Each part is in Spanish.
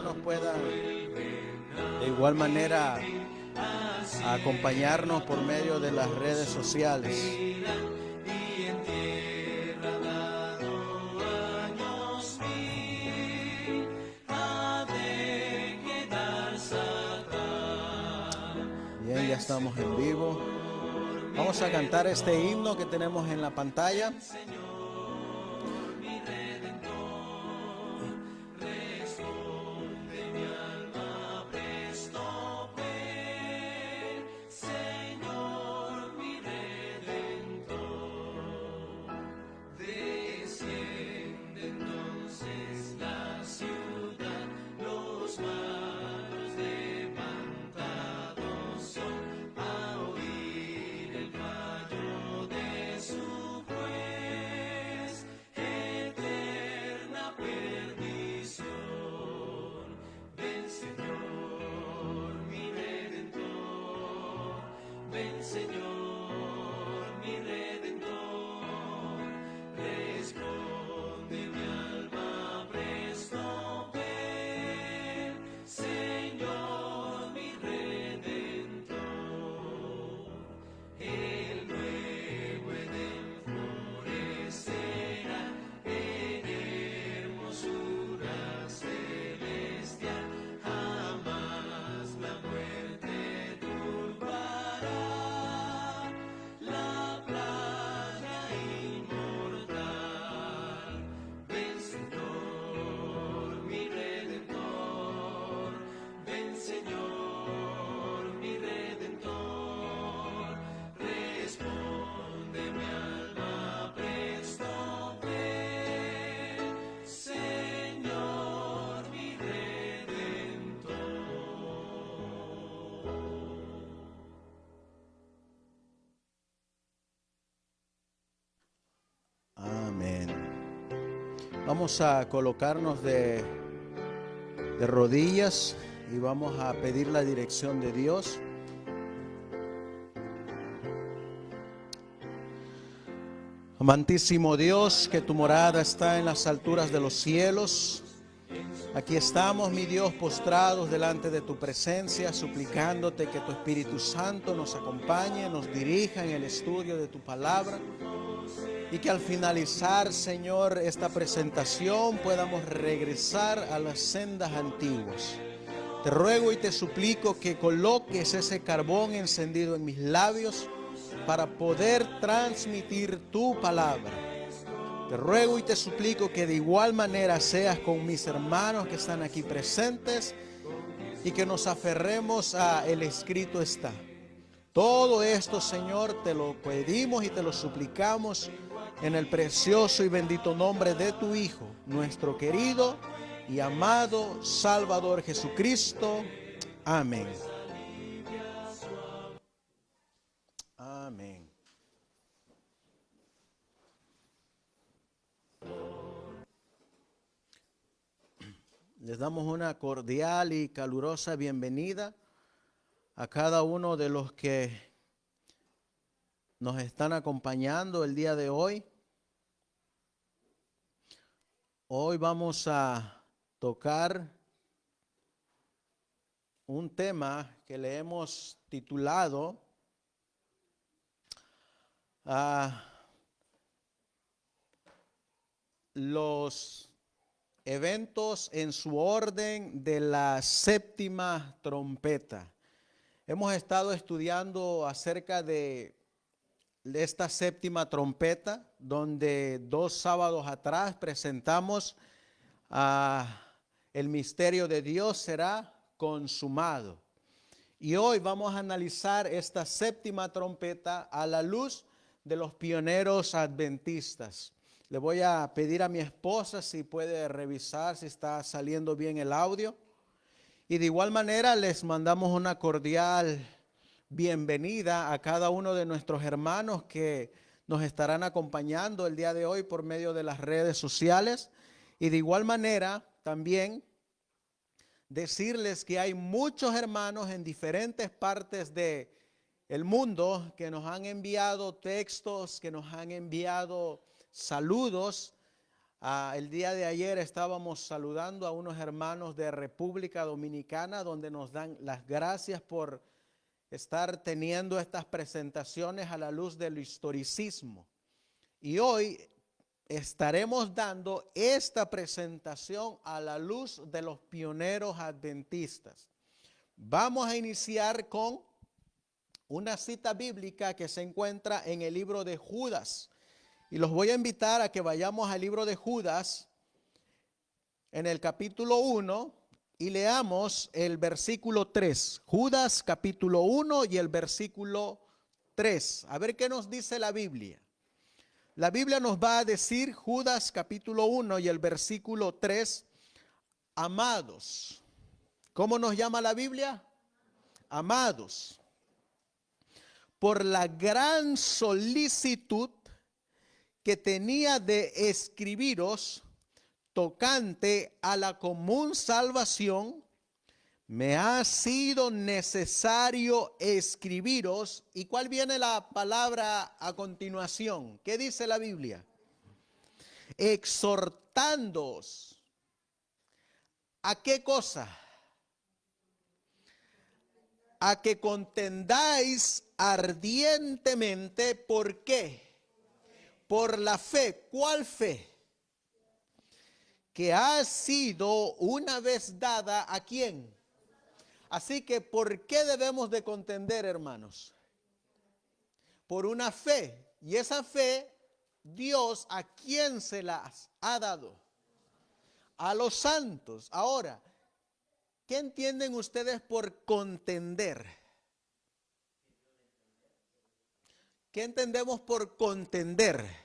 hermanos puedan de igual manera acompañarnos por medio de las redes sociales. Bien, ya estamos en vivo. Vamos a cantar este himno que tenemos en la pantalla. Amén. Vamos a colocarnos de rodillas y vamos a pedir la dirección de Dios. Amantísimo Dios, que tu morada está en las alturas de los cielos. Aquí estamos, mi Dios, postrados delante de tu presencia, suplicándote que tu Espíritu Santo nos acompañe, nos dirija en el estudio de tu palabra. Y que al finalizar, Señor, esta presentación podamos regresar a las sendas antiguas. Te ruego y te suplico que coloques ese carbón encendido en mis labios para poder transmitir tu palabra. Te ruego y te suplico que de igual manera seas con mis hermanos que están aquí presentes y que nos aferremos a el escrito está. Todo esto, Señor, te lo pedimos y te lo suplicamos en el precioso y bendito nombre de tu Hijo, nuestro querido y amado Salvador Jesucristo. Amén. Amén. Les damos una cordial y calurosa bienvenida a cada uno de los que nos están acompañando el día de hoy. Hoy vamos a tocar un tema que le hemos titulado los eventos en su orden de la séptima trompeta. Hemos estado estudiando acerca de esta séptima trompeta, donde 2 sábados atrás presentamos el misterio de Dios será consumado. Y hoy vamos a analizar esta séptima trompeta a la luz de los pioneros adventistas. Le voy a pedir a mi esposa si puede revisar si está saliendo bien el audio. Y de igual manera les mandamos una cordial bienvenida a cada uno de nuestros hermanos que nos estarán acompañando el día de hoy por medio de las redes sociales. Y de igual manera también decirles que hay muchos hermanos en diferentes partes del mundo que nos han enviado textos, que nos han enviado saludos El día de ayer estábamos saludando a unos hermanos de República Dominicana donde nos dan las gracias por estar teniendo estas presentaciones a la luz del historicismo. Y hoy estaremos dando esta presentación a la luz de los pioneros adventistas. Vamos a iniciar con una cita bíblica que se encuentra en el libro de Judas. Y los voy a invitar a que vayamos al libro de Judas en el capítulo 1 y leamos el versículo 3. Judas capítulo 1 y el versículo 3. A ver qué nos dice la Biblia. La Biblia nos va a decir, Judas capítulo 1 y el versículo 3, amados. ¿Cómo nos llama la Biblia? Amados. Por la gran solicitud que tenía de escribiros tocante a la común salvación, me ha sido necesario escribiros. ¿Y cuál viene la palabra a continuación? ¿Qué dice la Biblia? Exhortándoos. ¿A qué cosa? A que contendáis ardientemente. ¿Por qué? Por la fe. ¿Cuál fe? Que ha sido una vez dada ¿a quién? Así que ¿por qué debemos de contender, hermanos? Por una fe. Y esa fe, Dios, ¿a quién se las ha dado? A los santos. Ahora, ¿qué entienden ustedes por contender? ¿Qué entendemos por contender?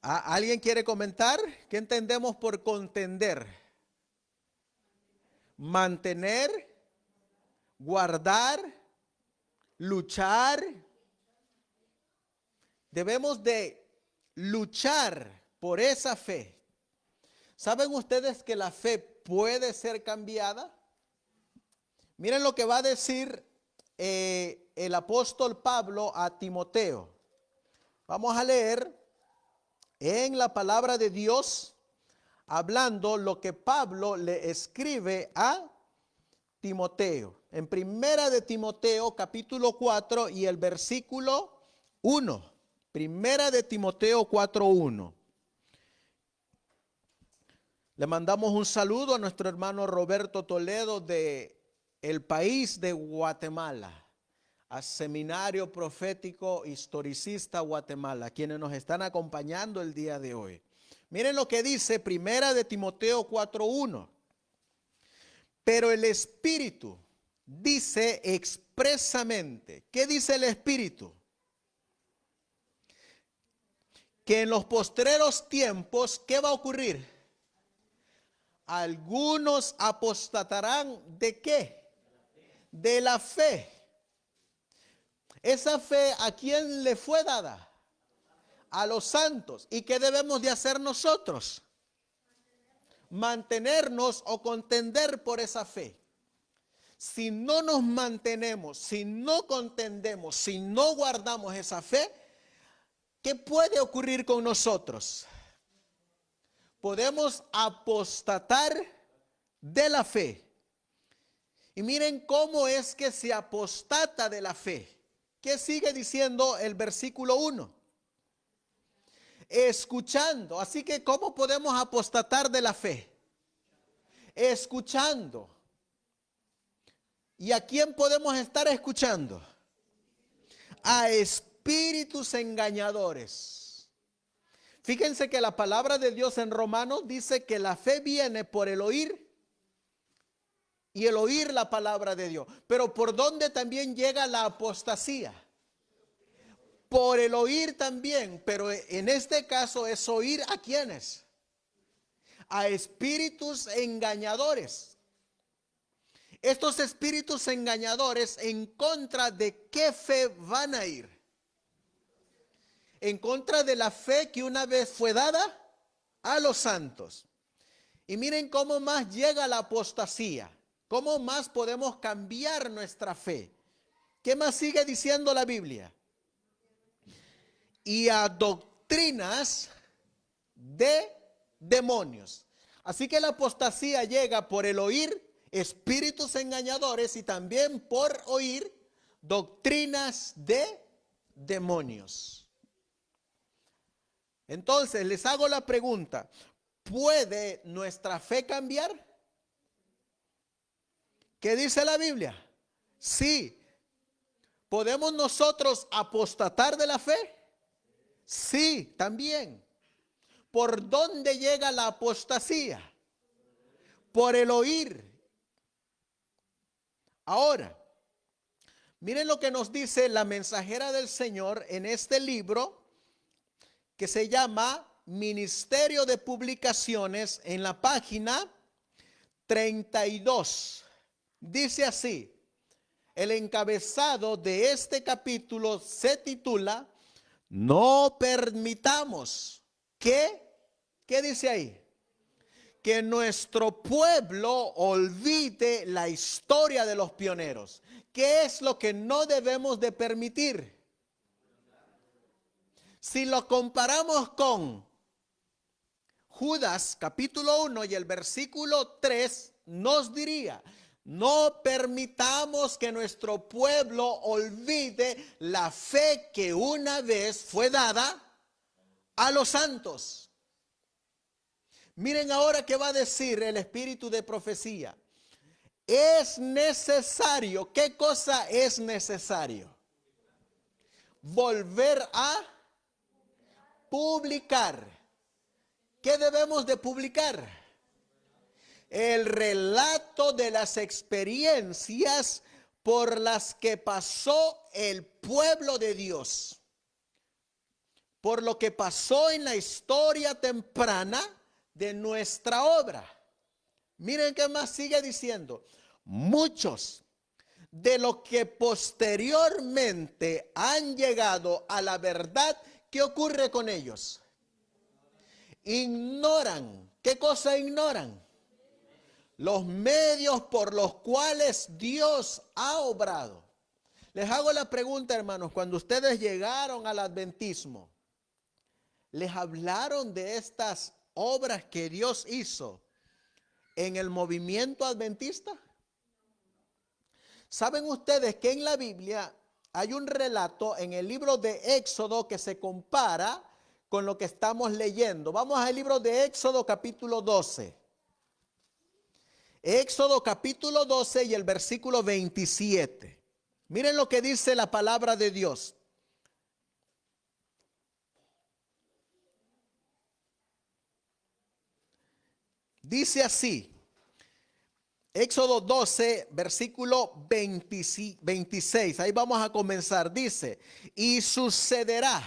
¿Alguien quiere comentar? ¿Qué entendemos por contender? Mantener, guardar, luchar. Debemos de luchar por esa fe. ¿Saben ustedes que la fe puede ser cambiada? Miren lo que va a decir el apóstol Pablo a Timoteo. Vamos a leer en la palabra de Dios, hablando lo que Pablo le escribe a Timoteo. En primera de Timoteo, capítulo 4 y el versículo 1. Primera de Timoteo 4:1. Le mandamos un saludo a nuestro hermano Roberto Toledo de el país de Guatemala, a Seminario Profético Historicista Guatemala, quienes nos están acompañando el día de hoy. Miren lo que dice Primera de Timoteo 4:1. Pero el Espíritu dice expresamente, ¿qué dice el Espíritu? Que en los postreros tiempos, ¿qué va a ocurrir? Algunos apostatarán ¿de qué? De la fe. Esa fe, ¿a quién le fue dada? A los santos. ¿Y qué debemos de hacer nosotros? Mantenernos o contender por esa fe. Si no nos mantenemos, si no contendemos, si no guardamos esa fe, ¿qué puede ocurrir con nosotros? Podemos apostatar de la fe. Y miren cómo es que se apostata de la fe. ¿Qué sigue diciendo el versículo 1? Escuchando. Así que ¿cómo podemos apostatar de la fe? Escuchando. ¿Y a quién podemos estar escuchando? A espíritus engañadores. Fíjense que la palabra de Dios en Romanos dice que la fe viene por el oír y el oír la palabra de Dios. Pero ¿por dónde también llega la apostasía? Por el oír también, pero en este caso es oír ¿a quiénes? A espíritus engañadores. Estos espíritus engañadores, ¿en contra de qué fe van a ir? En contra de la fe que una vez fue dada a los santos. Y miren cómo más llega la apostasía. ¿Cómo más podemos cambiar nuestra fe? ¿Qué más sigue diciendo la Biblia? Y a doctrinas de demonios. Así que la apostasía llega por el oír espíritus engañadores y también por oír doctrinas de demonios. Entonces les hago la pregunta, ¿puede nuestra fe cambiar? ¿Qué dice la Biblia? Sí. ¿Podemos nosotros apostatar de la fe? Sí, también. ¿Por dónde llega la apostasía? Por el oír. Ahora, miren lo que nos dice la mensajera del Señor en este libro que se llama Ministerio de Publicaciones en la página 32. Dice así, el encabezado de este capítulo se titula No permitamos que, ¿qué dice ahí? Que nuestro pueblo olvide la historia de los pioneros. ¿Qué es lo que no debemos de permitir? Si lo comparamos con Judas capítulo 1 y el versículo 3, nos diría, no permitamos que nuestro pueblo olvide la fe que una vez fue dada a los santos. Miren ahora qué va a decir el espíritu de profecía. Es necesario, ¿qué cosa es necesario? Volver a publicar. ¿Qué debemos de publicar? El relato de las experiencias por las que pasó el pueblo de Dios, por lo que pasó en la historia temprana de nuestra obra. Miren qué más sigue diciendo. Muchos de los que posteriormente han llegado a la verdad, ¿qué ocurre con ellos? Ignoran. ¿Qué cosa ignoran? Los medios por los cuales Dios ha obrado. Les hago la pregunta, hermanos, cuando ustedes llegaron al adventismo, ¿les hablaron de estas obras que Dios hizo en el movimiento adventista? ¿Saben ustedes que en la Biblia hay un relato en el libro de Éxodo que se compara con lo que estamos leyendo? Vamos al libro de Éxodo capítulo 12. Éxodo capítulo 12 y el versículo 27. Miren lo que dice la palabra de Dios. Dice así, Éxodo 12, versículo 26. Ahí vamos a comenzar. Dice, y sucederá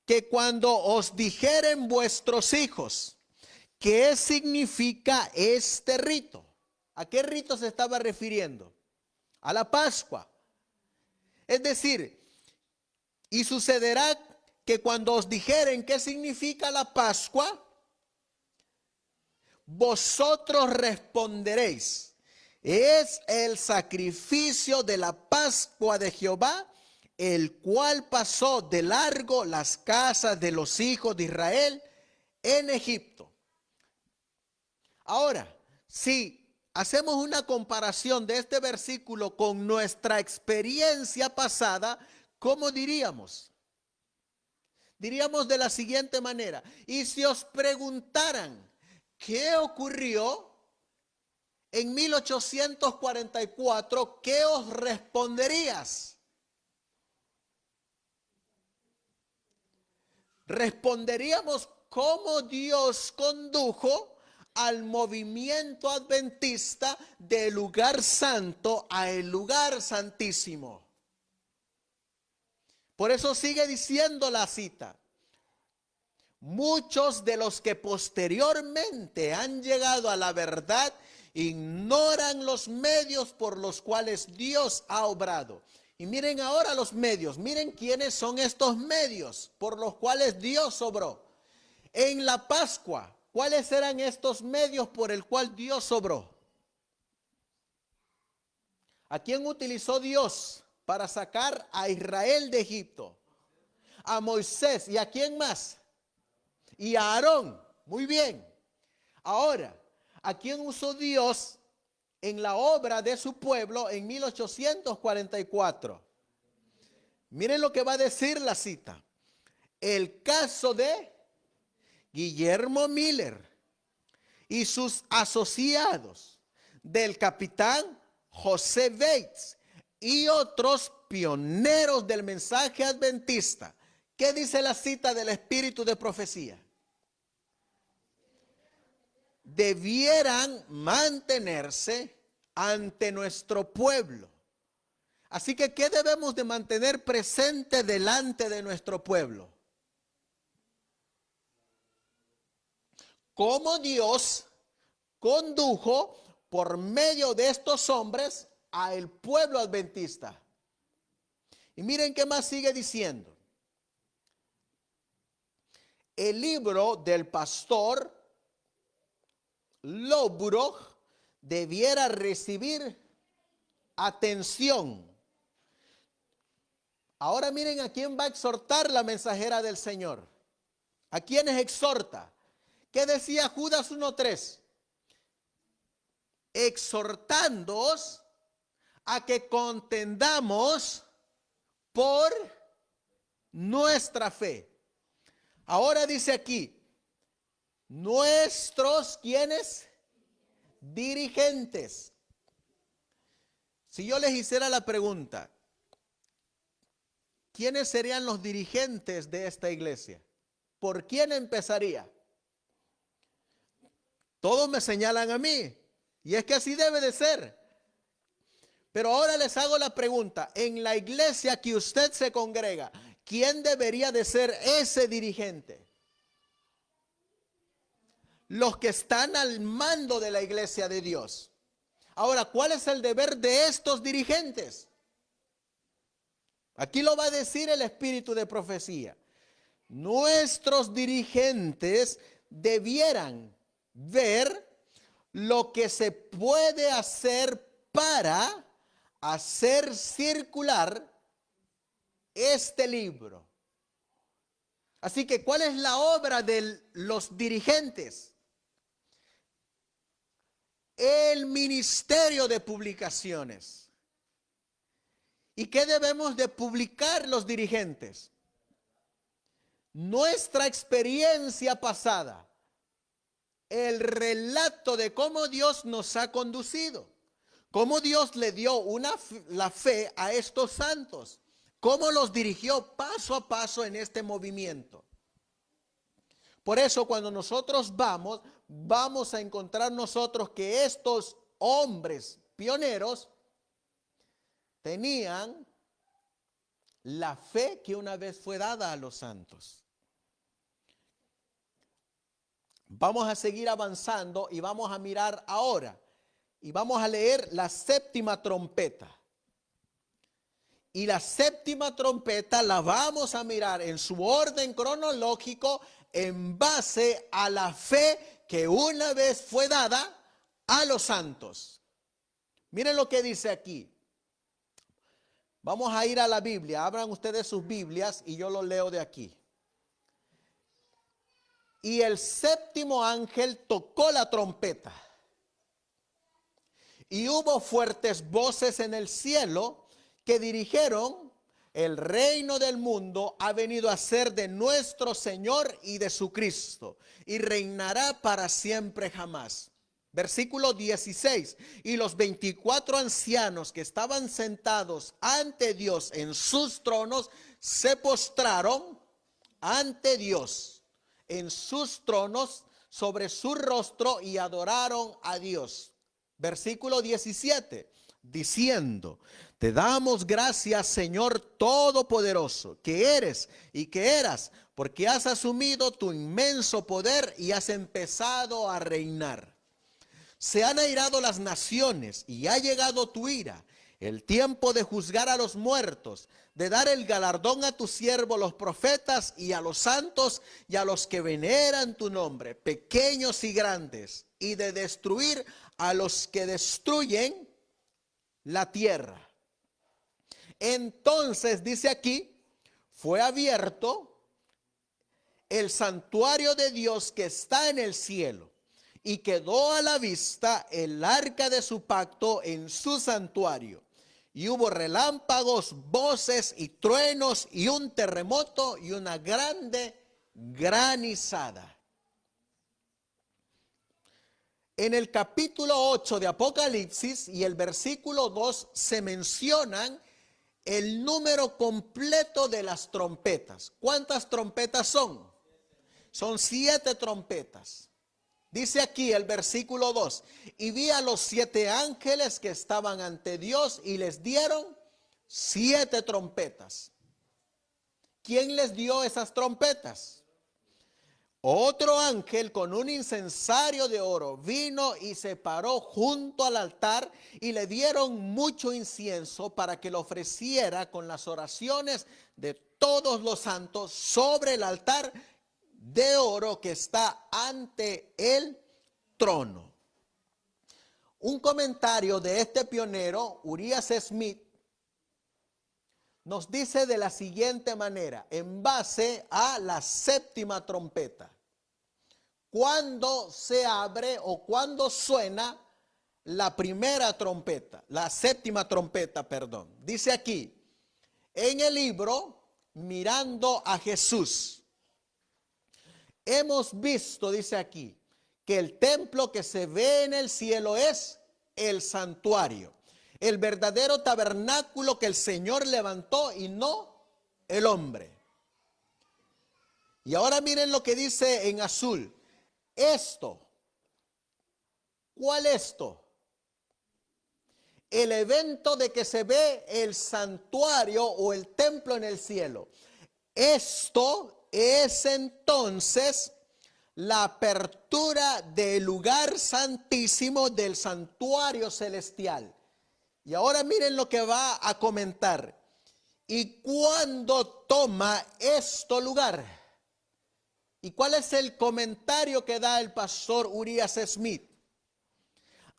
que cuando os dijeren vuestros hijos, ¿qué significa este rito? ¿A qué rito se estaba refiriendo? A la Pascua. Es decir, y sucederá que cuando os dijeren qué significa la Pascua, vosotros responderéis, es el sacrificio de la Pascua de Jehová, el cual pasó de largo las casas de los hijos de Israel en Egipto. Ahora, si hacemos una comparación de este versículo con nuestra experiencia pasada, ¿cómo diríamos? Diríamos de la siguiente manera, y si os preguntaran, ¿qué ocurrió en 1844? ¿Qué os responderías? Responderíamos cómo Dios condujo al movimiento adventista del lugar santo a el lugar santísimo. Por eso sigue diciendo la cita. Muchos de los que posteriormente han llegado a la verdad ignoran los medios por los cuales Dios ha obrado. Y miren ahora los medios, miren quiénes son estos medios por los cuales Dios obró. En la Pascua, ¿cuáles eran estos medios por el cual Dios obró? ¿A quién utilizó Dios para sacar a Israel de Egipto, a Moisés y a quién más, y a Aarón. Muy bien. Ahora, ¿a quién usó Dios en la obra de su pueblo en 1844? Miren lo que va a decir la cita. El caso de Guillermo Miller y sus asociados, del capitán José Bates y otros pioneros del mensaje adventista. ¿Qué dice la cita del espíritu de profecía? Debieran mantenerse ante nuestro pueblo. Así que, ¿qué debemos de mantener presente delante de nuestro pueblo? Cómo Dios condujo por medio de estos hombres al pueblo adventista. Y miren qué más sigue diciendo. El libro del pastor Lowbrook debiera recibir atención. Ahora miren a quién va a exhortar la mensajera del Señor. ¿A quiénes exhorta? ¿Qué decía Judas 1:3? Exhortándoos a que contendamos por nuestra fe. Ahora dice aquí, nuestros, ¿quiénes? Dirigentes. Si yo les hiciera la pregunta, ¿quiénes serían los dirigentes de esta iglesia? ¿Por quién empezaría? Todos me señalan a mí, y es que así debe de ser. Pero ahora les hago la pregunta, en la iglesia que usted se congrega, ¿quién debería de ser ese dirigente? Los que están al mando de la iglesia de Dios. Ahora, ¿cuál es el deber de estos dirigentes? Aquí lo va a decir el espíritu de profecía. Nuestros dirigentes debieran ver lo que se puede hacer para hacer circular este libro. Así que, ¿cuál es la obra de los dirigentes? El ministerio de publicaciones. ¿Y qué debemos de publicar los dirigentes? Nuestra experiencia pasada, el relato de cómo Dios nos ha conducido, cómo Dios le dio la fe a estos santos, cómo los dirigió paso a paso en este movimiento. Por eso cuando nosotros vamos a encontrar nosotros que estos hombres pioneros tenían la fe que una vez fue dada a los santos. Vamos a seguir avanzando y vamos a mirar ahora y vamos a leer la séptima trompeta. Y la séptima trompeta la vamos a mirar en su orden cronológico en base a la fe que una vez fue dada a los santos. Miren lo que dice aquí. Vamos a ir a la Biblia. Abran ustedes sus Biblias y yo lo leo de aquí. Y el séptimo ángel tocó la trompeta. Y hubo fuertes voces en el cielo que dijeron: el reino del mundo ha venido a ser de nuestro Señor y de su Cristo, y reinará para siempre jamás. Versículo 16. Y los 24 ancianos que estaban sentados ante Dios en sus tronos se postraron ante Dios en sus tronos sobre su rostro y adoraron a Dios. Versículo 17, diciendo: te damos gracias, Señor Todopoderoso, que eres y que eras, porque has asumido tu inmenso poder y has empezado a reinar. Se han airado las naciones y ha llegado tu ira, el tiempo de juzgar a los muertos, de dar el galardón a tus siervos los profetas y a los santos y a los que veneran tu nombre, pequeños y grandes, y de destruir a los que destruyen la tierra. Entonces dice aquí, fue abierto el santuario de Dios que está en el cielo, y quedó a la vista el arca de su pacto en su santuario. Y hubo relámpagos, voces y truenos y un terremoto y una grande granizada. En el capítulo 8 de Apocalipsis y el versículo 2 se mencionan el número completo de las trompetas. ¿Cuántas trompetas son? Son 7 trompetas. Dice aquí el versículo 2, y vi a los 7 ángeles que estaban ante Dios y les dieron 7 trompetas. ¿Quién les dio esas trompetas? Otro ángel con un incensario de oro vino y se paró junto al altar y le dieron mucho incienso para que lo ofreciera con las oraciones de todos los santos sobre el altar de oro que está ante el trono. Un comentario de este pionero, Urias Smith, nos dice de la siguiente manera, en base a la séptima trompeta. Cuando se abre o cuando suena la primera trompeta, la séptima trompeta, perdón. Dice aquí, en el libro, Mirando a Jesús, hemos visto, dice aquí, que el templo que se ve en el cielo es el santuario, el verdadero tabernáculo que el Señor levantó y no el hombre. Y ahora miren lo que dice en azul. Esto, ¿cuál esto? El evento de que se ve el santuario o el templo en el cielo. Esto es entonces la apertura del lugar santísimo del santuario celestial. Y ahora miren lo que va a comentar. ¿Y cuándo toma esto lugar? ¿Y cuál es el comentario que da el pastor Urias Smith?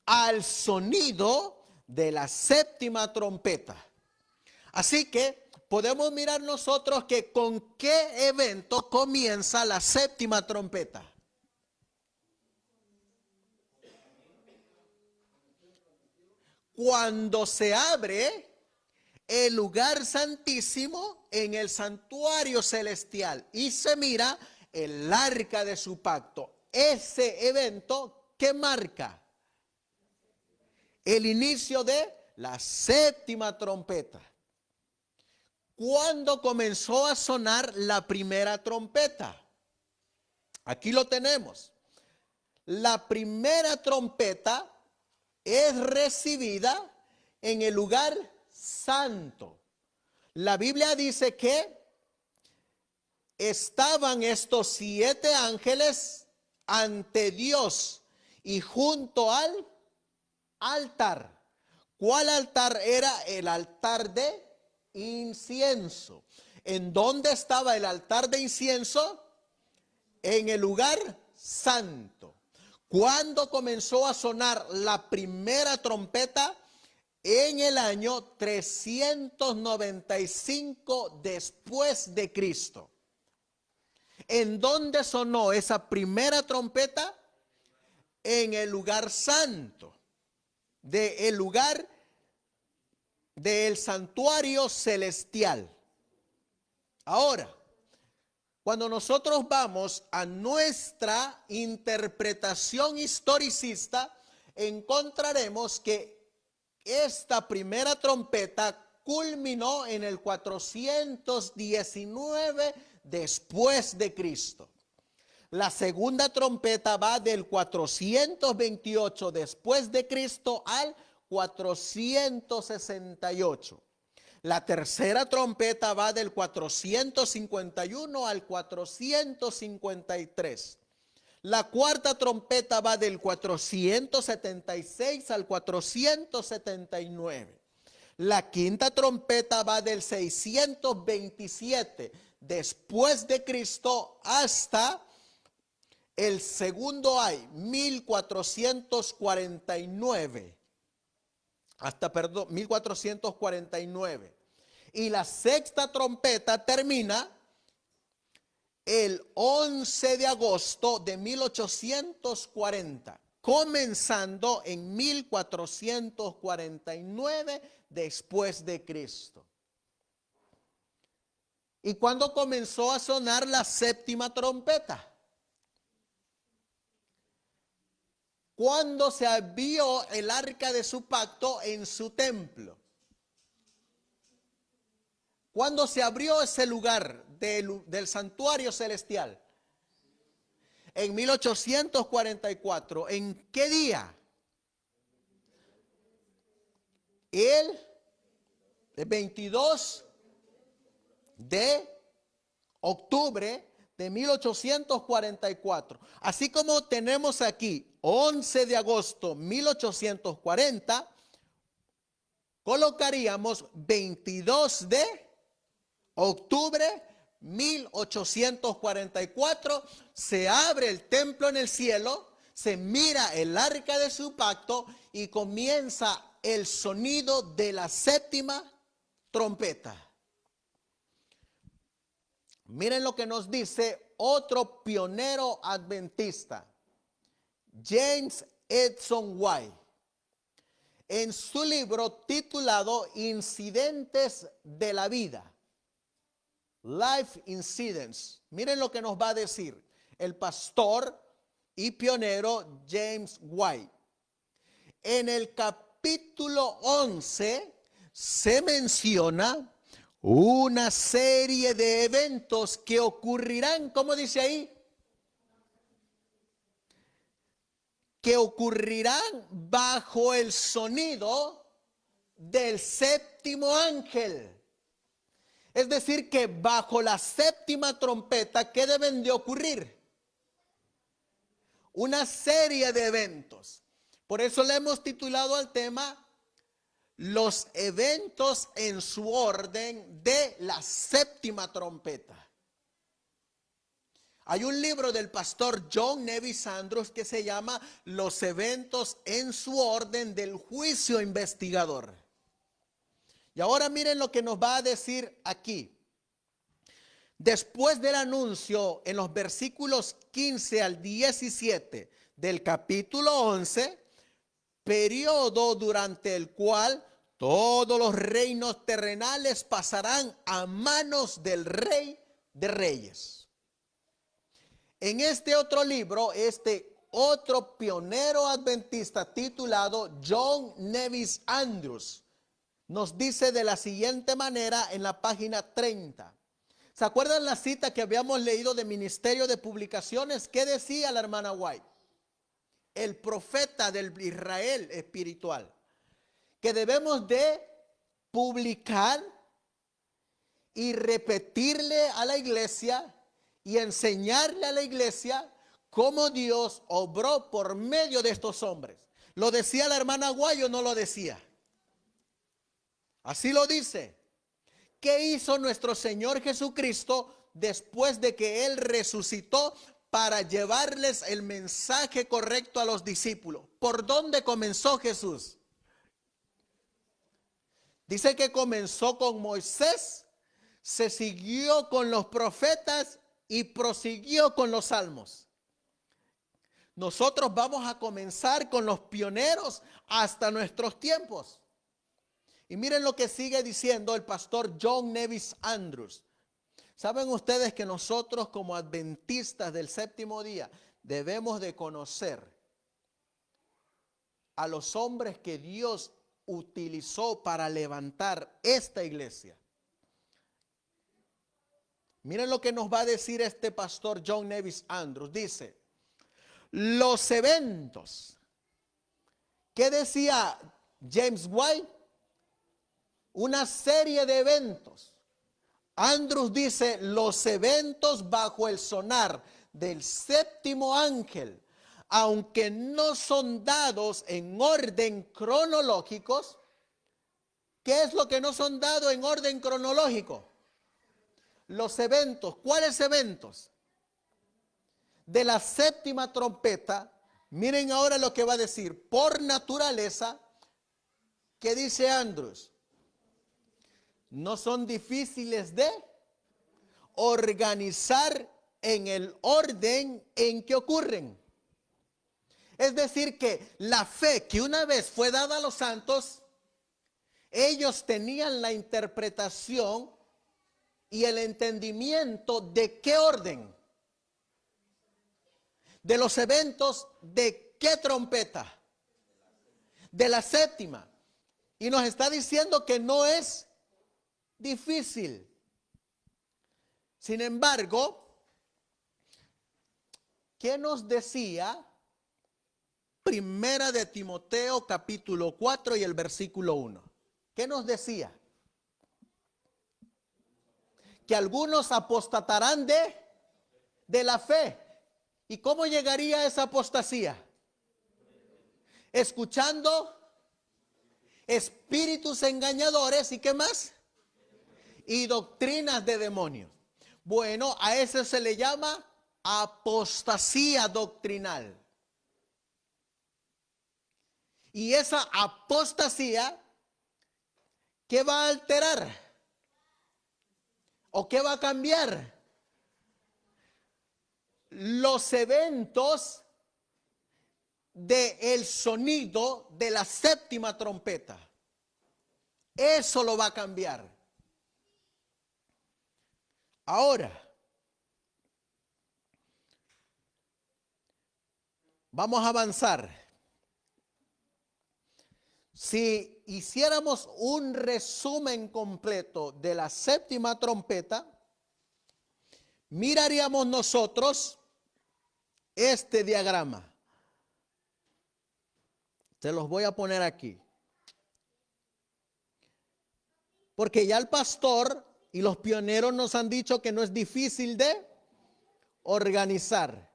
Al sonido de la séptima trompeta. Así que podemos mirar nosotros que con qué evento comienza la séptima trompeta. Cuando se abre el lugar santísimo en el santuario celestial y se mira el arca de su pacto. Ese evento que marca el inicio de la séptima trompeta. ¿Cuándo comenzó a sonar la primera trompeta? Aquí lo tenemos. La primera trompeta es recibida en el lugar santo. La Biblia dice que estaban estos 7 ángeles ante Dios y junto al altar. ¿Cuál altar era? El altar de incienso. ¿En dónde estaba el altar de incienso? En el lugar santo. ¿Cuándo comenzó a sonar la primera trompeta? En el año 395 después de Cristo. ¿En dónde sonó esa primera trompeta? En el lugar santo, del lugar del santuario celestial. Ahora, cuando nosotros vamos a nuestra interpretación historicista, encontraremos que esta primera trompeta culminó en el 419 después de Cristo. La segunda trompeta va del 428 después de Cristo al 468. La tercera trompeta va del 451 al 453. La cuarta trompeta va del 476 al 479. La quinta trompeta va del 627 después de Cristo hasta el segundo ay, 1449. 1449. Y la sexta trompeta termina el 11 de agosto de 1840, comenzando en 1449 después de Cristo. ¿Y cuándo comenzó a sonar la séptima trompeta? Cuando se abrió el arca de su pacto en su templo. Cuando se abrió ese lugar del santuario celestial. En 1844. ¿En qué día? El 22 de octubre de 1844. Así como tenemos aquí 11 de agosto 1840, colocaríamos 22 de octubre 1844. Se abre el templo en el cielo, se mira el arca de su pacto y comienza el sonido de la séptima trompeta. Miren lo que nos dice otro pionero adventista, James Edson White, en su libro titulado Incidentes de la Vida, Life Incidents. Miren lo que nos va a decir el pastor y pionero James White. En el capítulo 11 se menciona una serie de eventos que ocurrirán, ¿cómo dice ahí? Que ocurrirán bajo el sonido del séptimo ángel. Es decir, que bajo la séptima trompeta, ¿qué deben de ocurrir? Una serie de eventos. Por eso le hemos titulado al tema los eventos en su orden de la séptima trompeta. Hay un libro del pastor John Nevis Andrews que se llama Los eventos en su orden del juicio investigador. Y ahora miren lo que nos va a decir aquí. Después del anuncio en los versículos 15 al 17 del capítulo 11, periodo durante el cual todos los reinos terrenales pasarán a manos del Rey de Reyes. En este otro libro, este otro pionero adventista titulado John Nevis Andrews nos dice de la siguiente manera en la página 30. ¿Se acuerdan la cita que habíamos leído de Ministerio de Publicaciones? ¿Qué decía la hermana White? El profeta del Israel espiritual. Que debemos de publicar y repetirle a la iglesia y enseñarle a la iglesia cómo Dios obró por medio de estos hombres. ¿Lo decía la hermana White o no lo decía? Así lo dice. ¿Qué hizo nuestro Señor Jesucristo después de que Él resucitó para llevarles el mensaje correcto a los discípulos? ¿Por dónde comenzó Jesús? Dice que comenzó con Moisés, se siguió con los profetas y prosiguió con los salmos. Nosotros vamos a comenzar con los pioneros hasta nuestros tiempos. Y miren lo que sigue diciendo el pastor John Nevis Andrews. ¿Saben ustedes que nosotros como adventistas del séptimo día debemos de conocer a los hombres que Dios utilizó para levantar esta iglesia? Miren lo que nos va a decir este pastor John Nevis Andrews. Dice, los eventos. ¿Qué decía James White? Una serie de eventos. Andrews dice, los eventos bajo el sonar del séptimo ángel, aunque no son dados en orden cronológicos. ¿Qué es lo que no son dados en orden cronológico? Los eventos. ¿Cuáles eventos? De la séptima trompeta. Miren ahora lo que va a decir. Por naturaleza, ¿qué dice Andrews? no son difíciles de organizar en el orden en que ocurren. Es decir, que la fe que una vez fue dada a los santos, ellos tenían la interpretación y el entendimiento de qué orden, de los eventos, de qué trompeta, de la séptima. Y nos está diciendo que no es difícil. Sin embargo, ¿qué nos decía Primera de Timoteo capítulo 4 y el versículo 1? ¿Qué nos decía? Que algunos apostatarán de la fe. ¿Y cómo llegaría esa apostasía? Escuchando espíritus engañadores y ¿qué más? Y doctrinas de demonios. Bueno, a eso se le llama apostasía doctrinal. Y esa apostasía, ¿qué va a alterar? ¿O qué va a cambiar? Los eventos del sonido de la séptima trompeta. Eso lo va a cambiar. Ahora, vamos a avanzar. Si hiciéramos un resumen completo de la séptima trompeta, miraríamos nosotros este diagrama. Se los voy a poner aquí. Porque ya el pastor y los pioneros nos han dicho que no es difícil de organizar.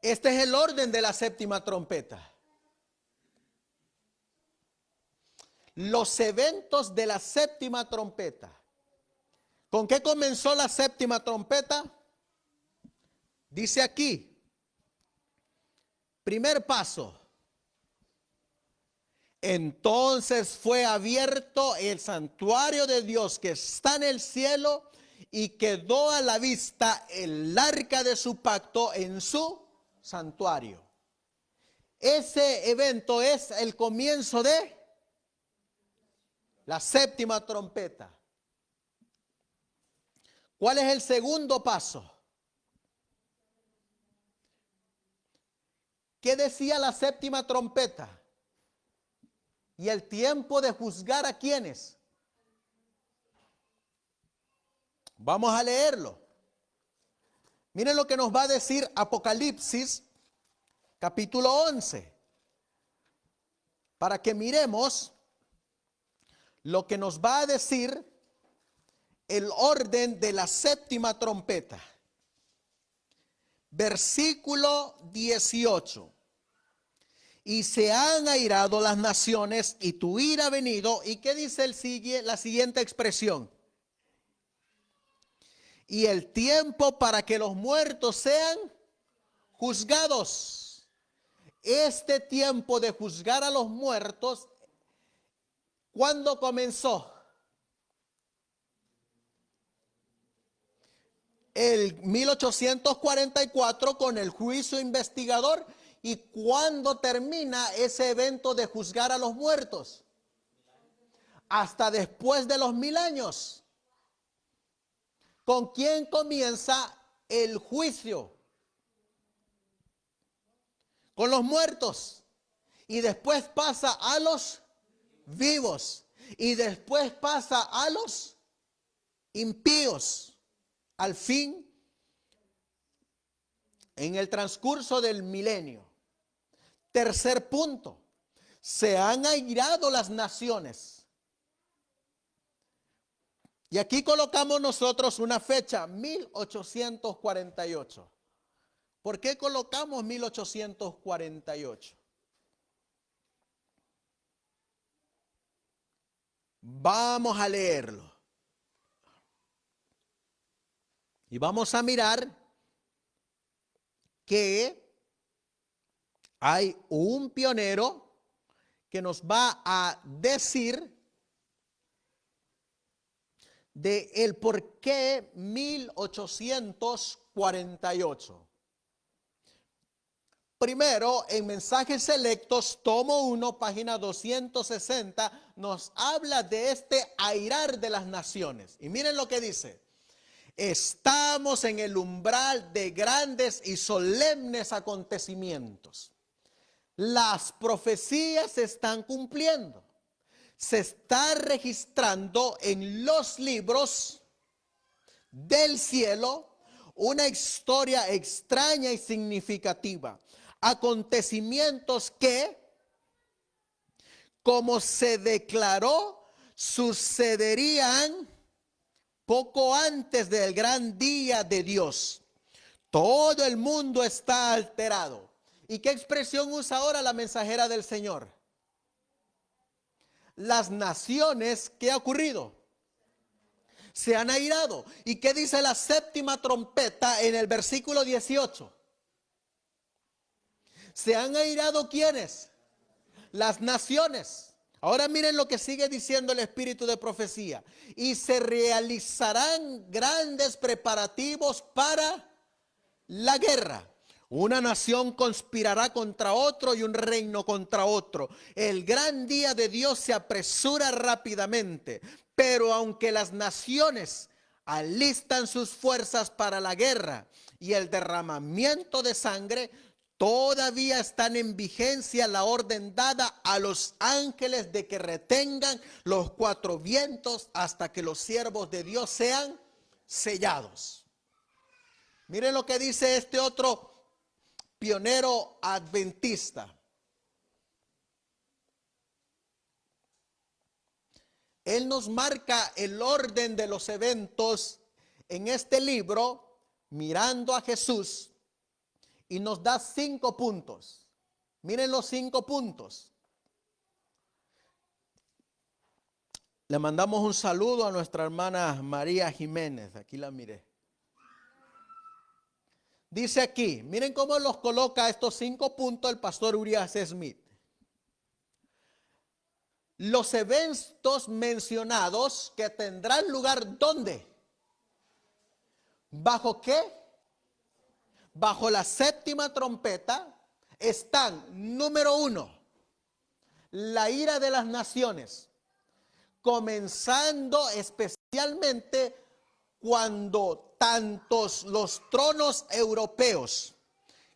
Este es el orden de la séptima trompeta. Los eventos de la séptima trompeta. ¿Con qué comenzó la séptima trompeta? Dice aquí, primer paso. Entonces fue abierto el santuario de Dios que está en el cielo y quedó a la vista el arca de su pacto en su santuario. Ese evento es el comienzo de la séptima trompeta. ¿Cuál es el segundo paso? ¿Qué decía la séptima trompeta? Y el tiempo de juzgar a quienes. Vamos a leerlo. Miren lo que nos va a decir Apocalipsis, capítulo 11. Para que miremos lo que nos va a decir el orden de la séptima trompeta. Versículo 18. Y se han airado las naciones y tu ira ha venido. ¿Y qué dice la siguiente expresión? Y el tiempo para que los muertos sean juzgados. Este tiempo de juzgar a los muertos, ¿cuándo comenzó? El 1844 con el juicio investigador. ¿Y cuándo termina ese evento de juzgar a los muertos? Hasta después de los 1000 años. ¿Con quién comienza el juicio? Con los muertos. Y después pasa a los vivos. Y después pasa a los impíos. Al fin, en el transcurso del milenio. Tercer punto, se han airado las naciones. Y aquí colocamos nosotros una fecha, 1848. ¿Por qué colocamos 1848? Vamos a leerlo. Y vamos a mirar que hay un pionero que nos va a decir de el por qué 1848. Primero, en Mensajes Selectos, tomo 1, página 260, nos habla de este airar de las naciones. Y miren lo que dice. Estamos en el umbral de grandes y solemnes acontecimientos. Las profecías se están cumpliendo. Se está registrando en los libros del cielo una historia extraña y significativa. Acontecimientos que, como se declaró, sucederían poco antes del gran día de Dios. Todo el mundo está alterado. ¿Y qué expresión usa ahora la mensajera del Señor? Las naciones, ¿qué ha ocurrido? Se han airado. ¿Y qué dice la séptima trompeta en el versículo 18? ¿Se han airado quiénes? Las naciones. Ahora miren lo que sigue diciendo el espíritu de profecía. Y se realizarán grandes preparativos para la guerra. Una nación conspirará contra otro y un reino contra otro. El gran día de Dios se apresura rápidamente. Pero aunque las naciones alistan sus fuerzas para la guerra y el derramamiento de sangre, todavía están en vigencia la orden dada a los ángeles de que retengan los 4 vientos hasta que los siervos de Dios sean sellados. Miren lo que dice este otro pionero adventista. Él nos marca el orden de los eventos en este libro, Mirando a Jesús, y nos da 5 puntos. Miren los 5 puntos. Le mandamos un saludo a nuestra hermana María Jiménez. Aquí la miré. Dice aquí, miren cómo los coloca estos 5 puntos el pastor Urias Smith. Los eventos mencionados que tendrán lugar, ¿dónde? ¿Bajo qué? Bajo la séptima trompeta están, número 1, la ira de las naciones, comenzando especialmente cuando tantos los tronos europeos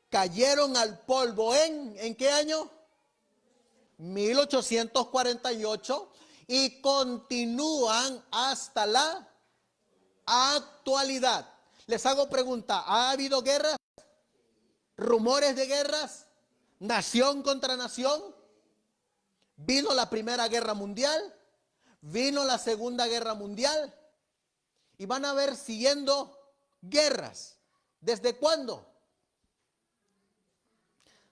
cayeron al polvo ¿en qué año? 1848 y continúan hasta la actualidad. Les hago pregunta, ¿ha habido guerras? ¿Rumores de guerras? ¿Nación contra nación? ¿Vino la Primera Guerra Mundial? ¿Vino la Segunda Guerra Mundial? Y van a haber siguiendo guerras. ¿Desde cuándo?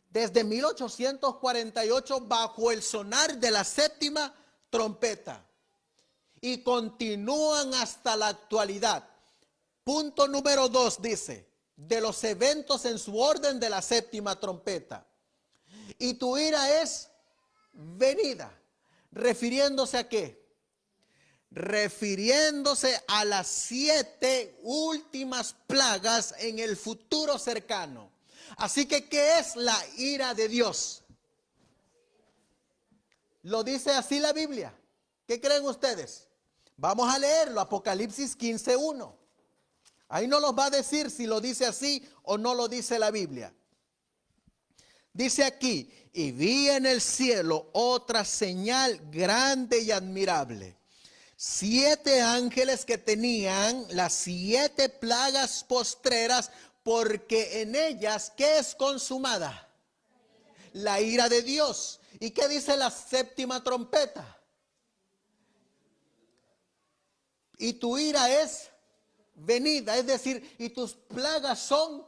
Desde 1848 bajo el sonar de la séptima trompeta. Y continúan hasta la actualidad. Punto número 2 dice, de los eventos en su orden de la séptima trompeta. Y tu ira es venida. ¿Refiriéndose a qué? Refiriéndose a las 7 últimas plagas en el futuro cercano. Así que, ¿qué es la ira de Dios? ¿Lo dice así la Biblia? ¿Qué creen ustedes? Vamos a leerlo, Apocalipsis 15:1. Ahí no nos va a decir si lo dice así o no lo dice la Biblia. Dice aquí, y vi en el cielo otra señal grande y admirable. 7 ángeles que tenían las 7 plagas postreras, porque en ellas, ¿qué es consumada? La ira de Dios. ¿Y qué dice la séptima trompeta? Y tu ira es venida, es decir, y tus plagas son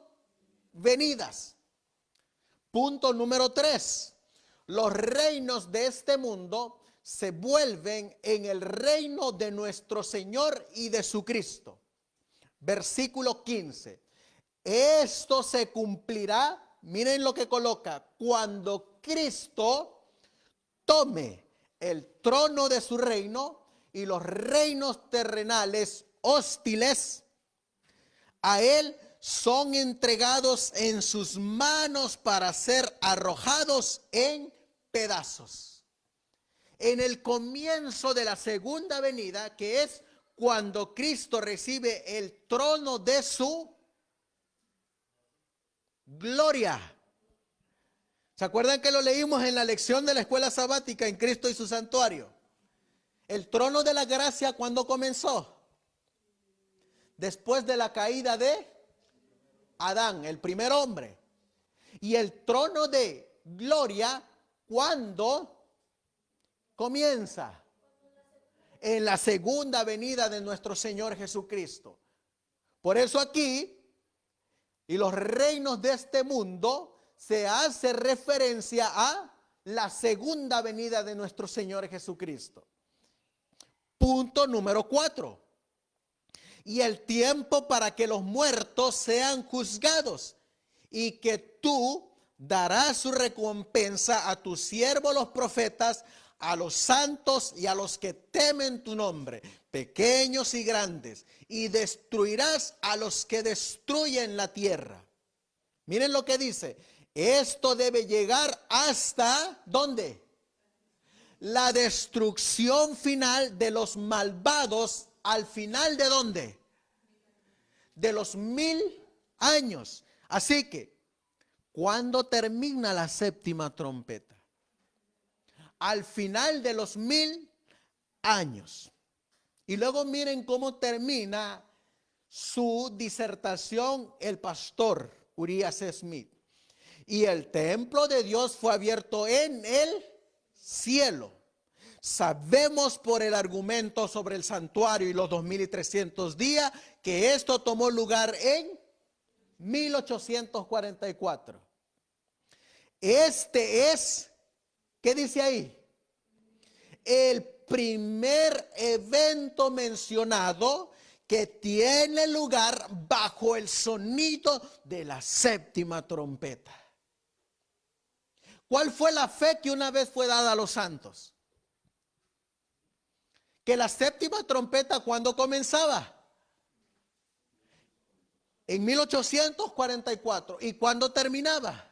venidas. Punto número 3. Los reinos de este mundo se vuelven en el reino de nuestro Señor y de su Cristo. Versículo 15. Esto se cumplirá, miren lo que coloca, cuando Cristo tome el trono de su reino y los reinos terrenales hostiles a él son entregados en sus manos para ser arrojados en pedazos. En el comienzo de la segunda venida, que es cuando Cristo recibe el trono de su gloria. ¿Se acuerdan que lo leímos en la lección de la escuela sabática en Cristo y su santuario? El trono de la gracia, ¿cuándo comenzó? Después de la caída de Adán, el primer hombre. Y el trono de gloria, ¿cuándo comienza? En la segunda venida de nuestro Señor Jesucristo. Por eso aquí, y los reinos de este mundo, se hace referencia a la segunda venida de nuestro Señor Jesucristo. Punto número 4. Y el tiempo para que los muertos sean juzgados, y que tú darás su recompensa a tus siervos los profetas, a los santos y a los que temen tu nombre, pequeños y grandes, y destruirás a los que destruyen la tierra. Miren lo que dice. Esto debe llegar hasta ¿dónde? La destrucción final de los malvados, al final de ¿dónde? De los 1000 años. Así que, ¿cuándo termina la séptima trompeta? Al final de los 1000 años. Y luego miren cómo termina su disertación el pastor Urias Smith. Y el templo de Dios fue abierto en el cielo. Sabemos por el argumento sobre el santuario y los 2300 días que esto tomó lugar en 1844. Este es, ¿qué dice ahí? El primer evento mencionado que tiene lugar bajo el sonido de la séptima trompeta. ¿Cuál fue la fe que una vez fue dada a los santos? Que la séptima trompeta, ¿cuándo comenzaba? En 1844. ¿Y cuándo terminaba?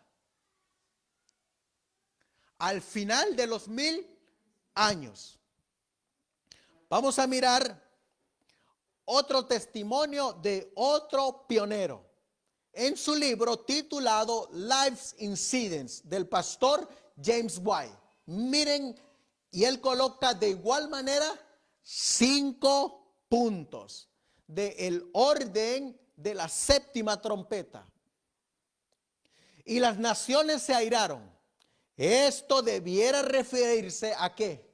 Al final de los 1000 años. Vamos a mirar otro testimonio de otro pionero en su libro titulado Life's Incidents, del pastor James White. Miren, y él coloca de igual manera 5 puntos del orden de la séptima trompeta. Y las naciones se airaron. Esto debiera referirse ¿a qué?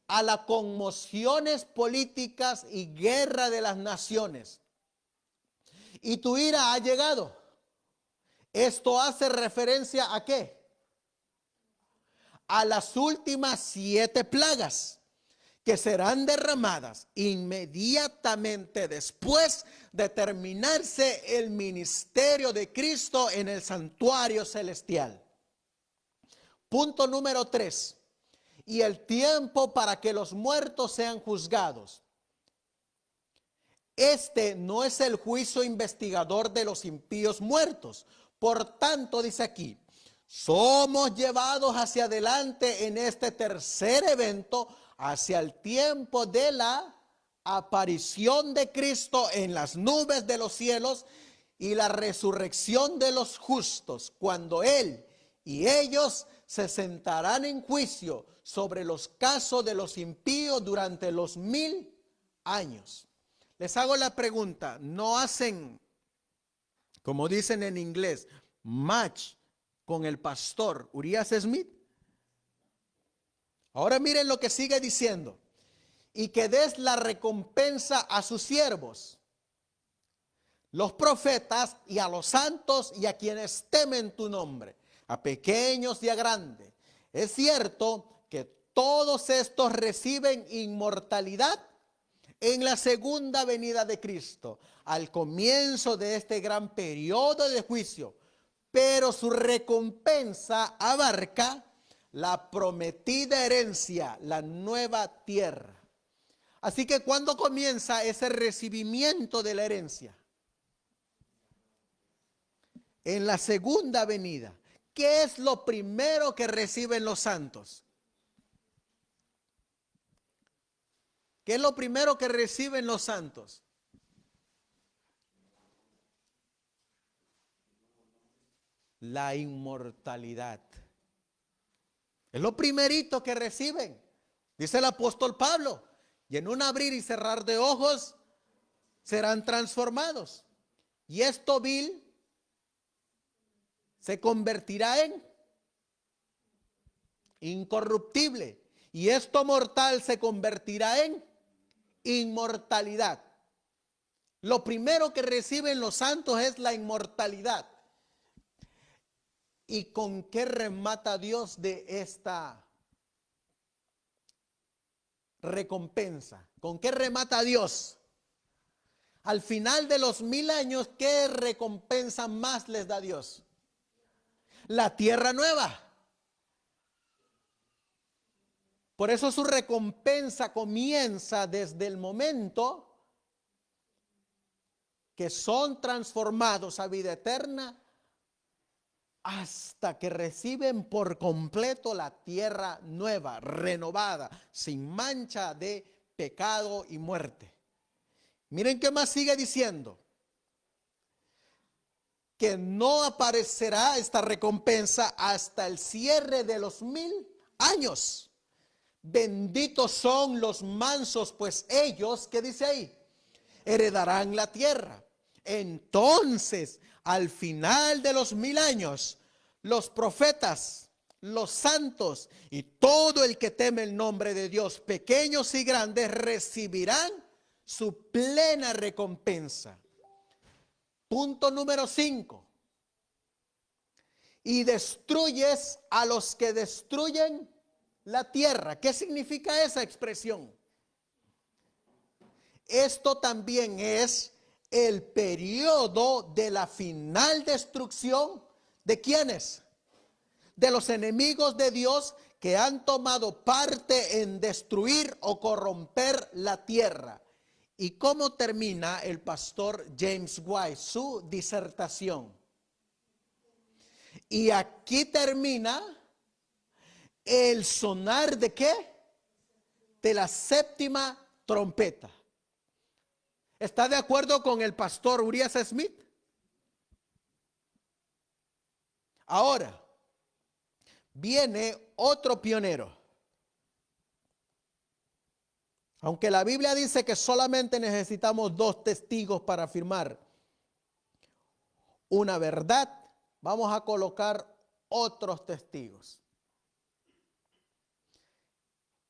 A las conmociones políticas y guerra de las naciones. Y tu ira ha llegado. Esto hace referencia ¿a qué? A las últimas 7 plagas que serán derramadas inmediatamente después de terminarse el ministerio de Cristo en el santuario celestial. Punto número 3. Y el tiempo para que los muertos sean juzgados. Este no es el juicio investigador de los impíos muertos. Por tanto, dice aquí, somos llevados hacia adelante en este tercer evento, hacia el tiempo de la aparición de Cristo en las nubes de los cielos y la resurrección de los justos, cuando Él y ellos se sentarán en juicio sobre los casos de los impíos durante los 1000 años. Les hago la pregunta, ¿no hacen, como dicen en inglés, match con el pastor Urias Smith? Ahora miren lo que sigue diciendo. Y que des la recompensa a sus siervos, los profetas, y a los santos y a quienes temen tu nombre, a pequeños y a grandes. Es cierto que todos estos reciben inmortalidad en la segunda venida de Cristo, al comienzo de este gran periodo de juicio, pero su recompensa abarca la prometida herencia, la nueva tierra. Así que ¿cuándo comienza ese recibimiento de la herencia? En la segunda venida. ¿Qué es lo primero que reciben los santos? ¿Qué es lo primero que reciben los santos? La inmortalidad. Es lo primerito que reciben. Dice el apóstol Pablo, y en un abrir y cerrar de ojos serán transformados. Y esto vil se convertirá en incorruptible. Y esto mortal se convertirá en inmortalidad. Lo primero que reciben los santos es la inmortalidad. ¿Y con qué remata Dios de esta recompensa? ¿Con qué remata Dios? Al final de los 1000 años, ¿qué recompensa más les da Dios? La tierra nueva. Por eso su recompensa comienza desde el momento que son transformados a vida eterna hasta que reciben por completo la tierra nueva, renovada, sin mancha de pecado y muerte. Miren qué más sigue diciendo. Que no aparecerá esta recompensa hasta el cierre de los 1000 años. Benditos son los mansos, pues ellos, ¿qué dice ahí? Heredarán la tierra. Entonces, al final de los 1000 años, los profetas, los santos y todo el que teme el nombre de Dios, pequeños y grandes, recibirán su plena recompensa. Punto número 5. Y destruyes a los que destruyen la tierra. ¿Qué significa esa expresión? Esto también es el periodo de la final destrucción. ¿De quiénes? De los enemigos de Dios que han tomado parte en destruir o corromper la tierra. ¿Y cómo termina el pastor James White su disertación? Y aquí termina el sonar ¿de qué? De la séptima trompeta. ¿Está de acuerdo con el pastor Urias Smith? Ahora, viene otro pionero. Aunque la Biblia dice que solamente necesitamos 2 testigos para afirmar una verdad, vamos a colocar otros testigos.